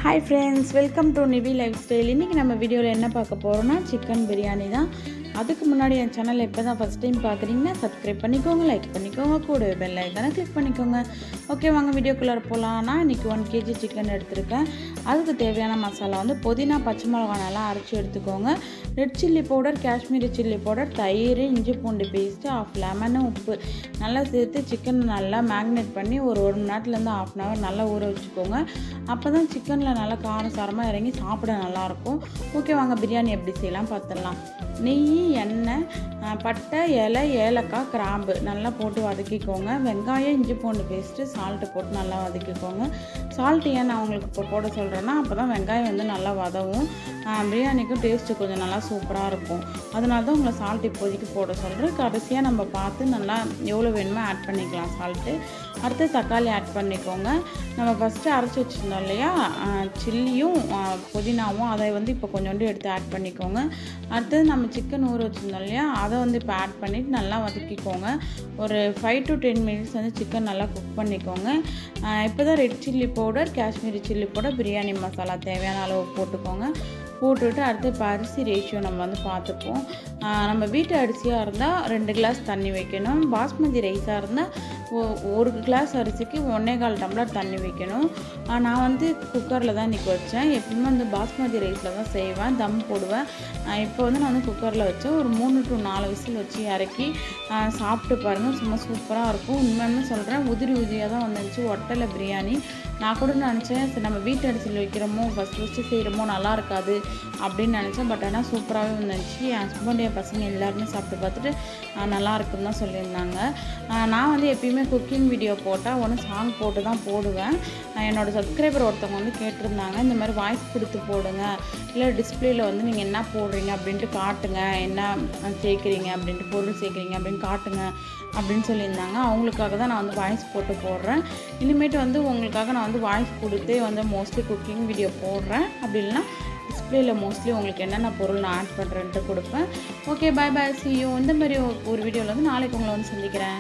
Hi friends, welcome to Nivi Lifestyle. இன்னைக்கு நம்ம வீடியோல என்ன பார்க்க போறோம்னா சிக்கன் பிரியாணி தான். அதுக்கு முன்னாடி என் சேனலை இப்போதான் ஃபர்ஸ்ட் டைம் பார்க்குறீங்கன்னா சப்ஸ்கிரைப் பண்ணிக்கோங்க, லைக் பண்ணிக்கோங்க, கூட பெல் ஐகானை கிளிக் பண்ணிக்கோங்க. ஓகே வாங்க வீடியோக்குள்ளே போகலாம். நான் இன்றைக்கி 1 kg சிக்கன் எடுத்திருக்கேன். அதுக்கு தேவையான மசாலா வந்து புதினா, பச்சை மிளகா நல்லா அரைச்சி எடுத்துக்கோங்க. Red chilli powder, Kashmiri chilli powder, தயிர், இஞ்சி பூண்டு பேஸ்ட்டு, 1/2 லெமனு, உப்பு நல்லா சேர்த்து சிக்கன் நல்லா மேக்னேட் பண்ணி ஒரு 1 மணி நேரத்துலேருந்து 1/2 hour நல்லா ஊற வச்சுக்கோங்க. அப்போ தான் சிக்கனில் நல்லா காரசாரமாக இறங்கி சாப்பிட நல்லாயிருக்கும். ஓகே வாங்க பிரியாணி எப்படி செய்யலாம் பார்த்துடலாம். நெய், எண்ணெய், பட்டை, இலை, ஏலக்காய், கிராம்பு நல்லா போட்டு வதக்கிக்கோங்க. வெங்காயம், இஞ்சி பூண்டு பேஸ்ட்டு, சால்ட்டு போட்டு நல்லா வதக்கிக்கோங்க. சால்ட்டு ஏன் நான் உங்களுக்கு இப்போ போட சொல்கிறேன்னா அப்போ தான் வெங்காயம் வந்து நல்லா வதவும், பிரியாணிக்கும் டேஸ்ட்டு கொஞ்சம் நல்லா சூப்பராக இருக்கும். அதனால தான் உங்களை சால்ட் இப்போதைக்கு போட சொல்கிறேன். கடைசியாக நம்ம பார்த்து நல்லா எவ்வளோ வேணுமோ ஆட் பண்ணிக்கலாம் சால்ட்டு. அடுத்து தக்காளி ஆட் பண்ணிக்கோங்க. நம்ம ஃபஸ்ட்டு அரைச்சி வச்சுருந்தோம் இல்லையா சில்லியும் புதினாவும், அதை வந்து இப்போ கொஞ்சோண்டு எடுத்து ஆட் பண்ணிக்கோங்க. அடுத்தது நம்ம சிக்கன் ஊற வச்சுருந்தோம் இல்லையா அதை வந்து இப்போ ஆட் பண்ணிவிட்டு நல்லா வதக்கிக்கோங்க. ஒரு 5 to 10 minutes வந்து சிக்கன் நல்லா குக் பண்ணிக்கோங்க. இப்போ தான் red chilli powder, Kashmiri chilli powder, biryani masala தேவையான அளவு போட்டுக்கோங்க. போட்டுவிட்டு அடுத்து இப்போ அரிசி ரேஷியோ நம்ம வந்து பார்த்துப்போம். நம்ம வீட்டு அரிசியாக இருந்தால் 2 கிளாஸ் தண்ணி வைக்கணும். பாஸ்மதி ரைஸாக இருந்தால் 1 கிளாஸ் அரிசிக்கு 1.25 டம்ளர் தண்ணி வைக்கணும். நான் வந்து குக்கரில் தான் இன்றைக்கி வச்சேன். எப்பவுமே வந்து பாஸ்மதி ரைஸில் தான் செய்வேன், தம் போடுவேன். இப்போ வந்து நான் வந்து குக்கரில் வச்சேன். ஒரு 3 to 4 விசில் வச்சு இறக்கி சாப்பிட்டு பாருங்கள், சும்மா சூப்பராக இருக்கும். உண்மையுமே சொல்கிறேன், உதிரி உதிரியாக தான் வந்துருந்துச்சு, ஒட்டலை பிரியாணி. நான் கூட நினச்சேன் சரி நம்ம வீட்டு அரிசியில் வைக்கிறோமோ ஃபஸ்ட்டு செய்கிறோமோ நல்லா இருக்காது அப்படின்னு நினச்சேன். பட் ஆனால் சூப்பராகவே வந்துச்சு. என் ஹஸ்பண்ட், என் பசங்க எல்லாருமே சாப்பிட்டு பார்த்துட்டு நல்லா இருக்குன்னு தான் சொல்லியிருந்தாங்க. நான் வந்து எப்பயுமே குக்கிங் வீடியோ போட்டால் ஒன்று சாங் போட்டு தான் போடுவேன். என்னோடய சப்ஸ்கிரைபர் ஒருத்தவங்க வந்து கேட்டிருந்தாங்க, இந்த மாதிரி வாய்ஸ் கொடுத்து போடுங்க, இல்லை டிஸ்பிளேயில் வந்து நீங்கள் என்ன போடுறீங்க அப்படின்ட்டு காட்டுங்க, என்ன சேர்க்குறீங்க அப்படின்ட்டு, பொருள் சேர்க்குறீங்க அப்படின்னு காட்டுங்க அப்படின்னு சொல்லியிருந்தாங்க. அவங்களுக்காக தான் நான் வந்து வாய்ஸ் போட்டு போடுறேன். இனிமேட்டு வந்து உங்களுக்காக நான் வந்து வாய்ஸ் கொடுத்தே வந்து மோஸ்ட்லி குக்கிங் வீடியோ போடுறேன். அப்படி இல்லைனா டிஸ்பிளேயில் மோஸ்ட்லி உங்களுக்கு என்னென்ன பொருள் நான் ஆட் பண்ணுறேன்ட்டு கொடுப்பேன். Okay, bye bye, see you. இந்த மாதிரி ஒரு வீடியோவில் வந்து நாளைக்கு உங்களை வந்து சந்திக்கிறேன்.